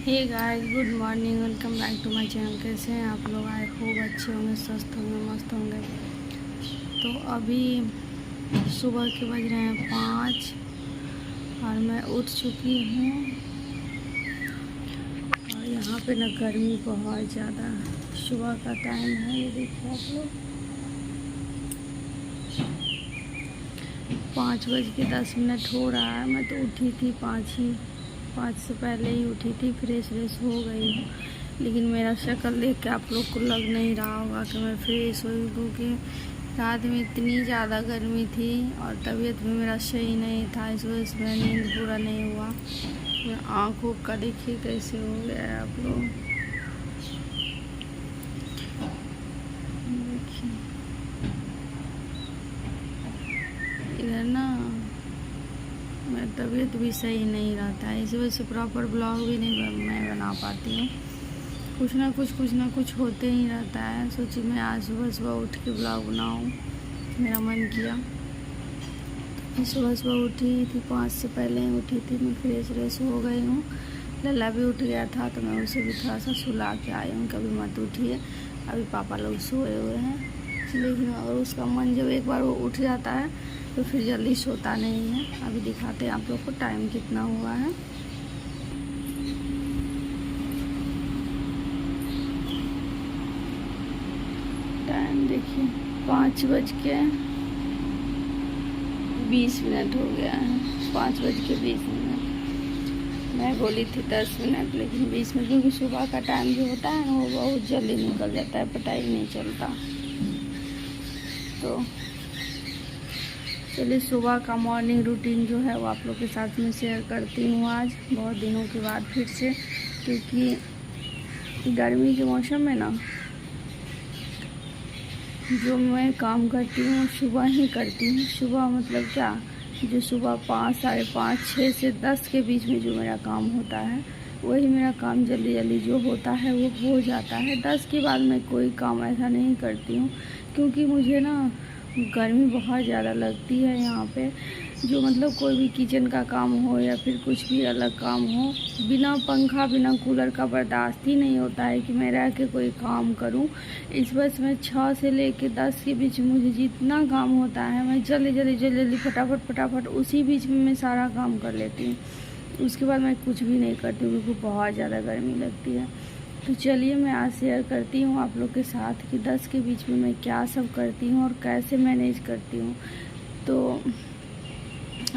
Hey guys, good morning. Welcome back to my channel. कैसे हैं आप लोग? आई होप अच्छे होंगे, स्वस्थ होंगे, मस्त होंगे। तो अभी सुबह के बज रहे हैं 5 और मैं उठ चुकी हूँ। और यहाँ पे ना गर्मी बहुत ज़्यादा। सुबह का टाइम है, ये देखिए आप लोग, 5:10 हो रहा है। मैं तो उठी थी 5 से पहले ही उठी थी, फ्रेश हो गई हूँ। लेकिन मेरा शक्ल देख के आप लोग को लग नहीं रहा होगा कि मैं फ्रेश हुई, क्योंकि रात में इतनी ज़्यादा गर्मी थी और तबीयत भी मेरा सही नहीं था। इस वजह से मेरा नींद पूरा नहीं हुआ। मेरा आँखों का देखिए कैसे हो गया है आप लोग। देखिए इधर ना मेरा तबीयत भी सही नहीं रहता है, इस वजह से प्रॉपर ब्लॉग भी नहीं मैं बना पाती हूँ। कुछ ना कुछ होते ही रहता है। सोची मैं आज सुबह उठ के ब्लॉग बनाऊँ, मेरा मन किया। मैं सुबह उठी थी, 5 से पहले ही उठी थी। मैं फ्रेश हो गई हूँ। लल्ला भी उठ गया था तो मैं उसे भी थोड़ा सा सुला के आई हूँ। कभी मत उठिए, अभी पापा लोग सोए हुए हैं। लेकिन अगर उसका मन जब एक बार वो उठ जाता है तो फिर जल्दी सोता नहीं है। अभी दिखाते हैं आप लोग को टाइम कितना हुआ है। टाइम देखिए, 5:20 हो गया है। 5:20। मैं बोली थी 10 मिनट, लेकिन 20 मिनट, क्योंकि सुबह का टाइम जो होता है ना वो बहुत जल्दी निकल जाता है, पता ही नहीं चलता। तो चलिए, सुबह का मॉर्निंग रूटीन जो है वो आप लोग के साथ में शेयर करती हूँ आज, बहुत दिनों के बाद फिर से। क्योंकि गर्मी के मौसम में ना जो मैं काम करती हूँ सुबह ही करती हूँ। सुबह मतलब क्या, जो सुबह 5, 5:30, 6 से 10 के बीच में जो मेरा काम होता है वही मेरा काम जल्दी जो होता है वो हो जाता है। 10 के बाद मैं कोई काम ऐसा नहीं करती हूँ, क्योंकि मुझे ना गर्मी बहुत ज़्यादा लगती है यहाँ पे। जो मतलब कोई भी किचन का काम हो या फिर कुछ भी अलग काम हो, बिना पंखा बिना कूलर का बर्दाश्त ही नहीं होता है कि मैं रह के कोई काम करूं। इस वजह से मैं 6 से लेकर 10 के बीच मुझे जितना काम होता है मैं जल्दी फटाफट उसी बीच में मैं सारा काम कर लेती हूँ। उसके बाद मैं कुछ भी नहीं करती हूँ, क्योंकि बहुत ज़्यादा गर्मी लगती है। तो चलिए, मैं आज शेयर करती हूँ आप लोग के साथ कि 10 के बीच में मैं क्या सब करती हूँ और कैसे मैनेज करती हूँ। तो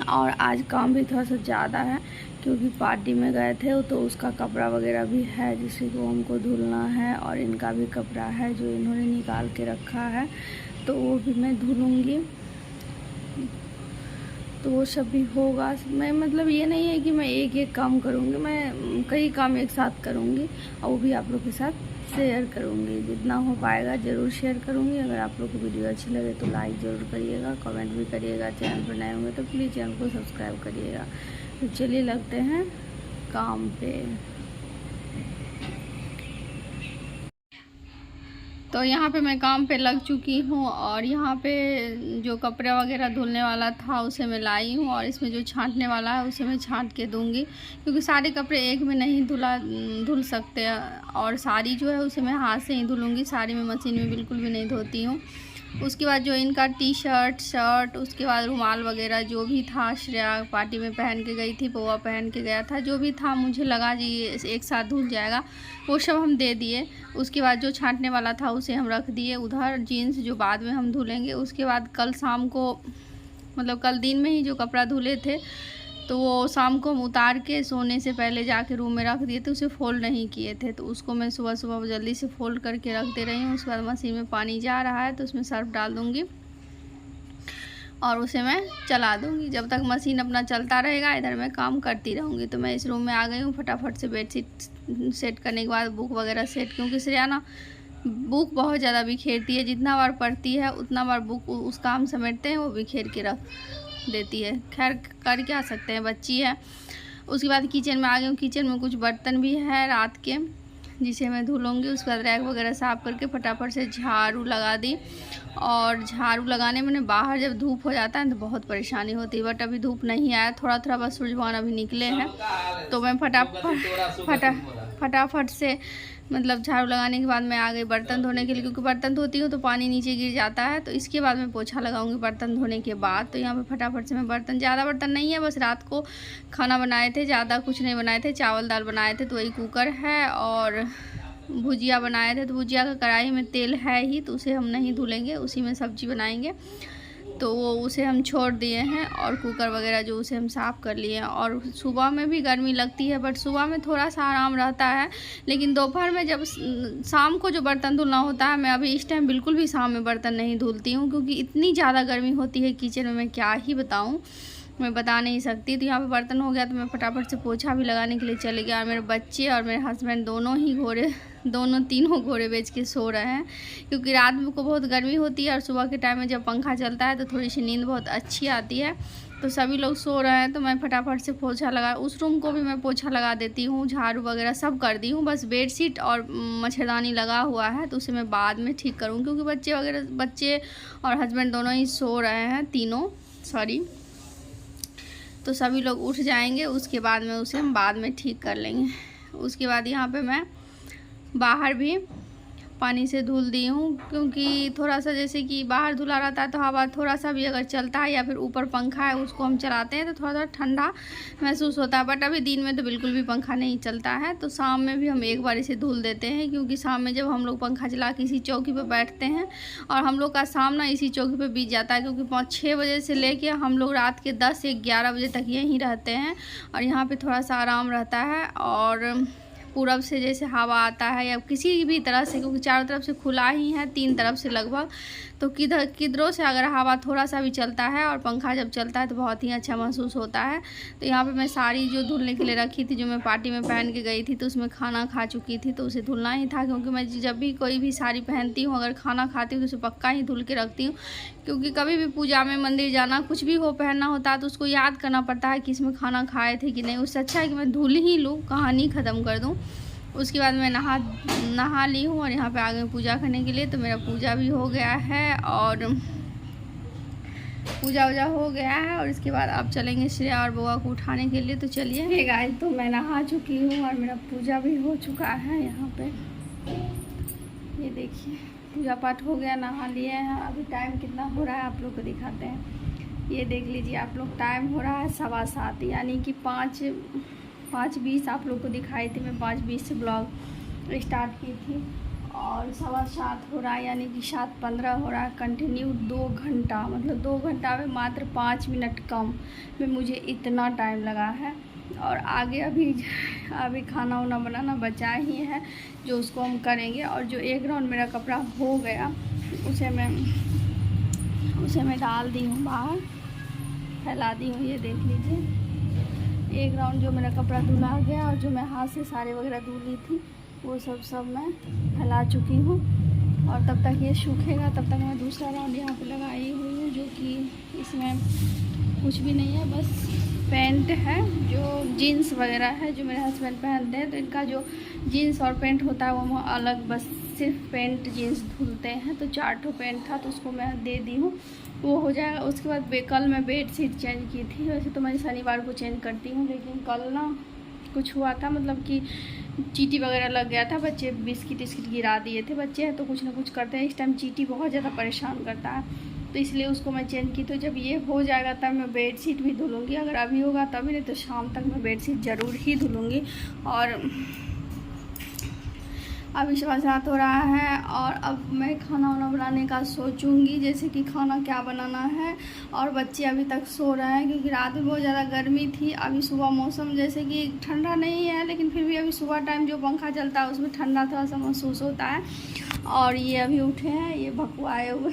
और आज काम भी थोड़ा सा ज़्यादा है, क्योंकि पार्टी में गए थे तो उसका कपड़ा वगैरह भी है जिसे को हमको धुलना है, और इनका भी कपड़ा है जो इन्होंने निकाल के रखा है, तो वो भी मैं धुलूँगी। तो वो सब भी होगा। मैं मतलब ये नहीं है कि मैं एक काम करूँगी, मैं कई काम एक साथ करूँगी और वो भी आप लोग के साथ शेयर करूँगी। जितना हो पाएगा ज़रूर शेयर करूँगी। अगर आप लोग को वीडियो अच्छी लगे तो लाइक ज़रूर करिएगा, कमेंट भी करिएगा। चैनल पर नए होंगे तो प्लीज़ चैनल को सब्सक्राइब करिएगा। तो चलिए लगते हैं काम पे। तो यहाँ पे मैं काम पे लग चुकी हूँ, और यहाँ पे जो कपड़ा वगैरह धुलने वाला था उसे मैं लाई हूँ, और इसमें जो छांटने वाला है उसे मैं छांट के दूँगी, क्योंकि सारे कपड़े एक में नहीं धुल सकते। और साड़ी जो है उसे मैं हाथ से ही धुलूँगी, साड़ी में मशीन में बिल्कुल भी नहीं धोती हूँ। उसके बाद जो इनका टी-शर्ट, शर्ट, उसके बाद रुमाल वगैरह जो भी था, श्रेया पार्टी में पहन के गई थी, पौवा पहन के गया था, जो भी था मुझे लगा जी एक साथ धुल जाएगा, वो सब हम दे दिए। उसके बाद जो छांटने वाला था उसे हम रख दिए उधर। जीन्स जो बाद में हम धुलेंगे। उसके बाद कल शाम को, मतलब कल दिन में ही जो कपड़ा धुले थे तो वो शाम को हम उतार के सोने से पहले जाके रूम में रख दिए थे, उसे फोल्ड नहीं किए थे, तो उसको मैं सुबह जल्दी से फोल्ड करके रख दे रही हूँ। उसके बाद मशीन में पानी जा रहा है तो उसमें सर्फ डाल दूँगी और उसे मैं चला दूँगी। जब तक मशीन अपना चलता रहेगा इधर मैं काम करती रहूँगी। तो मैं इस रूम में आ गई हूँ फटाफट से। बेडशीट सेट करने के बाद बुक वगैरह सेट, क्योंकि श्रेया ना बुक बहुत ज़्यादा बिखेरती है, जितना बार पढ़ती है उतना बार बुक उस काम समेटते हैं वो बिखेर के रख देती है। खैर कर क्या सकते हैं, बच्ची है। उसके बाद किचन में आ गई हूँ। किचन में कुछ बर्तन भी है रात के, जिसे मैं धुलूँगी। उसके बाद रैक वगैरह साफ़ करके फटाफट से झाड़ू लगा दी। और झाड़ू लगाने में बाहर जब धूप हो जाता है तो बहुत परेशानी होती है, बट अभी धूप नहीं आया, थोड़ा थोड़ा बस सूरज भगवान अभी निकले हैं। तो मैं फटाफट से मतलब झाड़ू लगाने के बाद मैं आ गई बर्तन धोने के लिए, क्योंकि बर्तन धोती हूँ तो पानी नीचे गिर जाता है। तो इसके बाद मैं पोछा लगाऊंगी बर्तन धोने के बाद। तो यहाँ पे फटाफट से मैं बर्तन, ज़्यादा बर्तन नहीं है, बस रात को खाना बनाए थे, ज़्यादा कुछ नहीं बनाए थे, चावल दाल बनाए थे तो वही कुकर है, और भुजिया बनाए थे। तो भुजिया का कढ़ाई में तेल है ही, तो उसे हम नहीं धुलेंगे, उसी में सब्जी बनाएंगे। तो वो उसे हम छोड़ दिए हैं, और कुकर वगैरह जो उसे हम साफ़ कर लिए हैं। और सुबह में भी गर्मी लगती है, बट सुबह में थोड़ा सा आराम रहता है, लेकिन दोपहर में जब शाम को जो बर्तन धुलना होता है, मैं अभी इस टाइम बिल्कुल भी शाम में बर्तन नहीं धुलती हूँ, क्योंकि इतनी ज़्यादा गर्मी होती है किचन में, मैं क्या ही बताऊँ, मैं बता नहीं सकती। तो यहाँ पे बर्तन हो गया तो मैं फटाफट से पोछा भी लगाने के लिए चले गया। और मेरे बच्चे और मेरे हस्बैंड तीनों घोड़े बेच के सो रहे हैं, क्योंकि रात को बहुत गर्मी होती है और सुबह के टाइम में जब पंखा चलता है तो थोड़ी सी नींद बहुत अच्छी आती है। तो सभी लोग सो रहे हैं, तो मैं फटाफट से पोछा लगा, उस रूम को भी मैं पोछा लगा देती हूँ, झाड़ू वगैरह सब कर दी हूँ। बस बेडशीट और मच्छरदानी लगा हुआ है, तो उसे मैं बाद में ठीक करूँ, क्योंकि बच्चे और हस्बैंड दोनों ही सो रहे हैं, तो सभी लोग उठ जाएंगे, उसके बाद में उसे हम बाद में ठीक कर लेंगे। उसके बाद यहाँ पे मैं बाहर भी पानी से धुल दी हूँ, क्योंकि थोड़ा सा जैसे कि बाहर धुला रहता है तो हवा थोड़ा सा भी अगर चलता है, या फिर ऊपर पंखा है उसको हम चलाते हैं तो थोड़ा सा ठंडा महसूस होता है। बट अभी दिन में तो बिल्कुल भी पंखा नहीं चलता है, तो शाम में भी हम एक बार इसे धुल देते हैं, क्योंकि शाम में जब हम लोग पंखा चला के इसी चौकी पर बैठते हैं, और हम लोग का शाम ना इसी चौकी पर बीत जाता है, क्योंकि 5-6 बजे से लेके हम लोग रात के 10 या 11 बजे तक यहीं रहते हैं। और यहाँ पर थोड़ा सा आराम रहता है, और पूरब से जैसे हवा आता है या किसी भी तरह से, क्योंकि चारों तरफ से खुला ही है, 3 तरफ से लगभग, तो किधरों से अगर हवा थोड़ा सा भी चलता है और पंखा जब चलता है तो बहुत ही अच्छा महसूस होता है। तो यहाँ पे मैं साड़ी जो धुलने के लिए रखी थी, जो मैं पार्टी में पहन के गई थी, तो उसमें खाना खा चुकी थी, तो उसे धुलना ही था, क्योंकि मैं जब भी कोई भी साड़ी पहनती हूँ, अगर खाना खाती हूँ तो उसे पक्का ही धुल के रखती हूँ, क्योंकि कभी भी पूजा में, मंदिर जाना, कुछ भी हो पहनना होता है तो उसको याद करना पड़ता है कि इसमें खाना खाए थे कि नहीं। उससे अच्छा है कि मैं धुल ही लूँ, कहानी ख़त्म कर दूँ। उसके बाद मैं नहा ली हूँ, और यहाँ पे आ गई पूजा करने के लिए। तो मेरा पूजा भी हो गया है, और पूजा वूजा हो गया है, और इसके बाद अब चलेंगे श्रेया और बुआ को उठाने के लिए। तो चलिए गाइस, तो मैं नहा चुकी हूँ और मेरा पूजा भी हो चुका है। यहाँ पे ये देखिए, पूजा पाठ हो गया, नहा लिए हैं। अभी टाइम कितना हो रहा है आप लोग को दिखाते हैं, ये देख लीजिए आप लोग, टाइम हो रहा है 7:15, यानी कि 5:20 आप लोग को दिखाई थी। मैं 5:20 से ब्लॉग स्टार्ट की थी, और 7:15 हो रहा है, यानी कि 7:15 हो रहा है। कंटिन्यू 2 घंटा, मतलब 2 घंटा में मात्र 5 मिनट कम में मुझे इतना टाइम लगा है। और आगे अभी खाना वाना बनाना बचा ही है, जो उसको हम करेंगे। और जो 1 राउंड मेरा कपड़ा हो गया, उसे मैं डाल दी हूँ बाहर, फैला दी हूँ, ये देख लीजिए। 1 राउंड जो मेरा कपड़ा धुला गया, और जो मैं हाथ से साड़ी वगैरह धुली थी वो सब मैं फैला चुकी हूँ। और तब तक ये सूखेगा, तब तक मैं दूसरा राउंड यहाँ पे लगाई हुई हूँ, जो कि इसमें कुछ भी नहीं है, बस पैंट है, जो जीन्स वगैरह है जो मेरे हस्बैंड पहनते हैं। तो इनका जो जीन्स और पैंट होता है वो अलग, बस सिर्फ पैंट जीन्स धुलते हैं। तो 4 ठो पैंट था, तो उसको मैं दे दी हूँ, वो हो जाएगा। उसके बाद कल मैं बेडशीट चेंज की थी, वैसे तो मैं शनिवार को चेंज करती हूँ, लेकिन कल ना कुछ हुआ था, मतलब कि चींटी वगैरह लग गया था। बच्चे बिस्किट गिरा दिए थे, बच्चे हैं तो कुछ ना कुछ करते हैं। इस टाइम चींटी बहुत ज़्यादा परेशान करता है, तो इसलिए उसको मैं चेंज की। तो जब ये हो जाएगा तब मैं बेडशीट भी धुलूँगी, अगर अभी होगा तभी, नहीं तो शाम तक मैं बेडशीट ज़रूर ही धुलूँगी। और अभी 7:15 हो रहा है, और अब मैं खाना वाना बनाने का सोचूंगी, जैसे कि खाना क्या बनाना है। और बच्चे अभी तक सो रहे हैं, क्योंकि रात में बहुत ज़्यादा गर्मी थी। अभी सुबह मौसम जैसे कि ठंडा नहीं है, लेकिन फिर भी अभी सुबह टाइम जो पंखा चलता है उसमें ठंडा थोड़ा सा महसूस होता है। और ये अभी उठे हैं, ये भकुआए हुए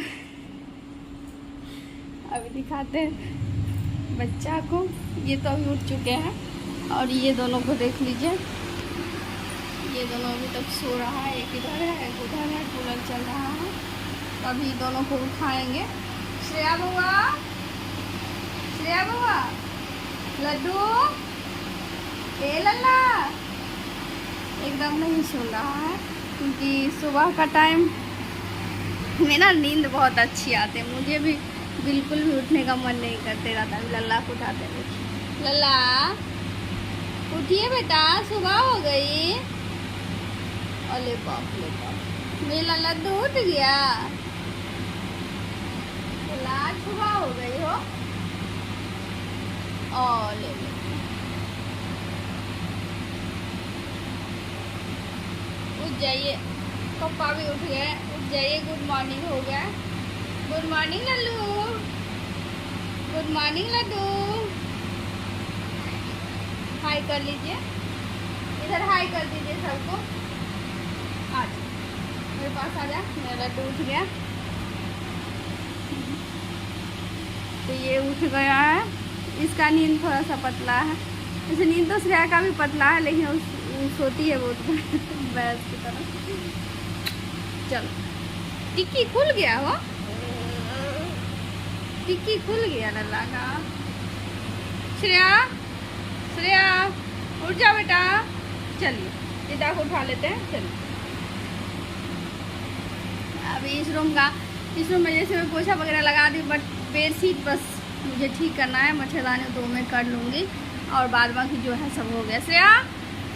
अभी दिखाते हैं बच्चा को, ये तो अभी उठ चुके हैं। और ये दोनों को देख लीजिए, ये दोनों अभी तक सो रहा है, एक इधर है एक उधर है, कूलर चल रहा है। तो अभी दोनों को उठाएंगे। श्रेया बुआ, लड्डू, ए लल्ला, एकदम नहीं सुन रहा है, क्योंकि सुबह का टाइम में ना नींद बहुत अच्छी आती है। मुझे भी बिल्कुल भी उठने का मन नहीं करते रहता। लल्ला को उठाते हैं। लल्ला उठिए बेटा, सुबह हो गई। अरे बाप रे बाप, मेरा लड्डू उठ गया। लल्ला सुबह हो गई हो। और ले उठ जाइए, पापा भी उठ गए। उठ जाइए, गुड मॉर्निंग हो गया। Good morning Lallu, good morning Laddu. Hi कर लीजिए, इधर हाय कर दीजिए सबको। आ जा मेरे पास, आ जा। मेरा लड्डू उठ गया। तो ये उठ गया है। इसका नींद थोड़ा सा पतला है। वैसे नींद तो श्रेया का भी पतला है, लेकिन उस सोती है बहुत भैंस की तरह। चलो, टिक्की खुल गया हो, टिक्की खुल गया लल्ला का। श्रेया, श्रेया उठ जा बेटा। चलिए सीधा को उठा लेते हैं। चलिए अभी इस रूम में जैसे मैं पोछा वगैरह लगा दी, बट बेडशीट बस मुझे ठीक करना है। मच्छरदानी तो मैं कर लूँगी, और बाद बाकी जो है सब हो गया। श्रेया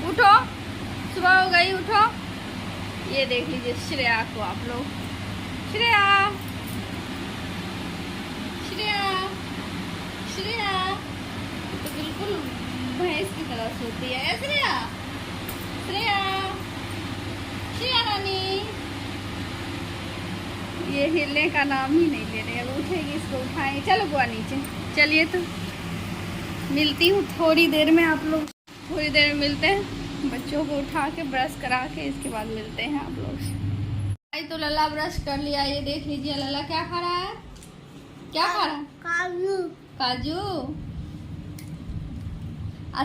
उठो, सुबह हो गई, उठो। ये देख लीजिए श्रेया को आप लोग। श्रेया, श्रेया, श्रेया तो बिल्कुल भैंस की तरह सोती है। श्रेया, श्रेया, श्रेया रानी ये हिलने का नाम ही नहीं ले रही। अब उठेगी, इसको उठाएंगे। चलो बुआ नीचे। चलिए तो मिलती हूँ थोड़ी देर में, आप लोग थोड़ी देर में मिलते हैं। बच्चों को उठा के ब्रश करा के इसके बाद मिलते हैं आप लोग से। तो लल्ला ब्रश कर लिया। ये देख लीजिए लल्ला क्या खा रहा है। क्या खा रहा है? काजू। काजू।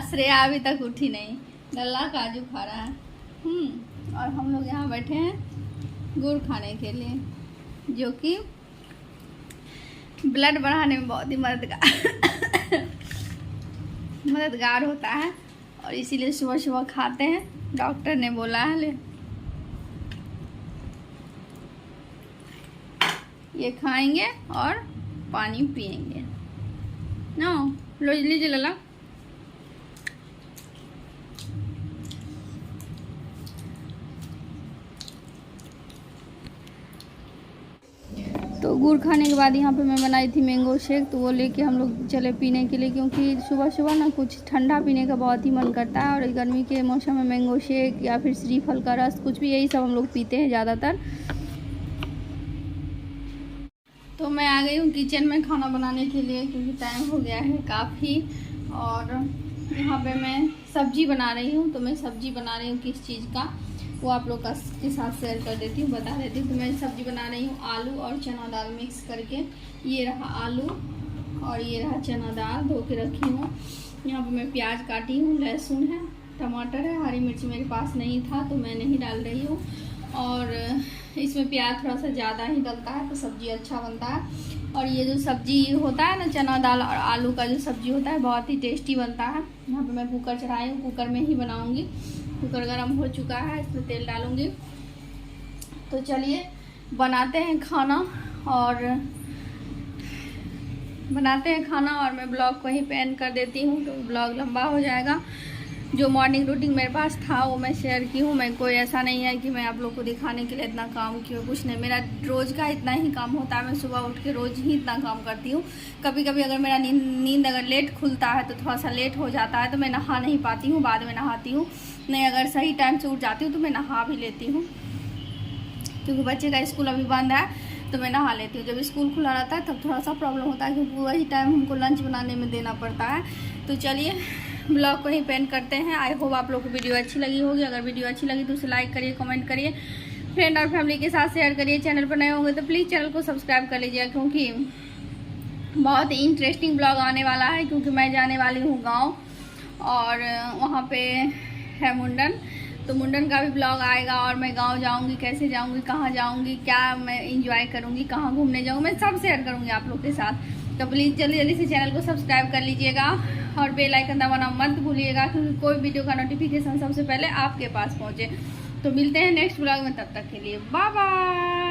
श्रेया अभी तक उठी नहीं, लल्ला काजू खा रहा है। और हम लोग यहाँ बैठे हैं गुड़ खाने के लिए, जो कि ब्लड बढ़ाने में बहुत ही मददगार होता है, और इसीलिए सुबह सुबह खाते हैं। डॉक्टर ने बोला है। ले ये खाएंगे और पानी पिएंगे ना। लो लीजिए लला। तो गुड़ खाने के बाद यहाँ पे मैं बनाई थी मैंगो शेक, तो वो लेके हम लोग चले पीने के लिए, क्योंकि सुबह सुबह ना कुछ ठंडा पीने का बहुत ही मन करता है। और गर्मी के मौसम में मैंगो शेक या फिर श्रीफल का रस, कुछ भी यही सब हम लोग पीते हैं ज़्यादातर। तो मैं आ गई हूँ किचन में खाना बनाने के लिए, क्योंकि टाइम हो गया है काफ़ी। और यहाँ पे मैं सब्जी बना रही हूँ। तो मैं सब्जी बना रही हूँ किस चीज़ का, वो आप लोग के साथ शेयर कर देती हूँ, बता देती हूँ। तो मैं सब्जी बना रही हूँ आलू और चना दाल मिक्स करके। ये रहा आलू और ये रहा चना दाल, धो के रखी हूँ। यहाँ पे मैं प्याज काटी हूँ, लहसुन है, टमाटर है, हरी मिर्च मेरे पास नहीं था तो मैं नहीं डाल रही हूँ। और इसमें प्याज थोड़ा सा ज़्यादा ही डलता है तो सब्ज़ी अच्छा बनता है। और ये जो सब्ज़ी होता है ना, चना दाल और आलू का जो सब्ज़ी होता है, बहुत ही टेस्टी बनता है। यहाँ पे मैं कुकर चढ़ाई हूँ, कुकर में ही बनाऊँगी। कुकर गर्म हो चुका है, इसमें तेल डालूँगी। तो चलिए बनाते हैं खाना, और मैं ब्लॉग को ही पेन कर देती हूँ, तो ब्लॉग लंबा हो जाएगा। जो मॉर्निंग रूटीन मेरे पास था वो मैं शेयर की हूँ। मैं कोई ऐसा नहीं है कि मैं आप लोग को दिखाने के लिए इतना काम की हूँ, कुछ नहीं। मेरा रोज़ का इतना ही काम होता है। मैं सुबह उठ के रोज़ ही इतना काम करती हूँ। कभी कभी अगर मेरा नींद अगर लेट खुलता है तो थोड़ा सा लेट हो जाता है, तो मैं नहा नहीं पाती हूँ, बाद में नहाती हूँ। नहीं, अगर सही टाइम से उठ जाती हूँ तो मैं नहा भी लेती हूँ, क्योंकि बच्चे का स्कूल अभी बंद है तो मैं नहा लेती हूँ। जब स्कूल खुला रहता है तब थोड़ा सा प्रॉब्लम होता है, क्योंकि वही टाइम हमको लंच बनाने में देना पड़ता है। तो चलिए ब्लॉग को ही पेन करते हैं। आई होप आप लोग को वीडियो अच्छी लगी होगी। अगर वीडियो अच्छी लगी तो उसे लाइक करिए, कमेंट करिए, फ्रेंड और फैमिली के साथ शेयर करिए। चैनल पर नए होंगे तो प्लीज़ चैनल को सब्सक्राइब कर लीजिए, क्योंकि बहुत ही इंटरेस्टिंग ब्लॉग आने वाला है। क्योंकि मैं जाने वाली हूँ गाँव, और वहाँ पे है मुंडन, तो मुंडन का भी ब्लॉग आएगा और मैं गांव जाऊंगी, कैसे जाऊंगी, कहाँ जाऊंगी, क्या मैं इंजॉय करूंगी, कहाँ घूमने जाऊंगी, मैं सब शेयर करूंगी आप लोग के साथ। तो प्लीज़ जल्दी जल्दी से चैनल को सब्सक्राइब कर लीजिएगा और बेल आइकन दबाना मत भूलिएगा, क्योंकि कोई वीडियो का नोटिफिकेशन सबसे पहले आपके पास पहुँचे। तो मिलते हैं नेक्स्ट ब्लॉग में, तब तक के लिए बाय बाय।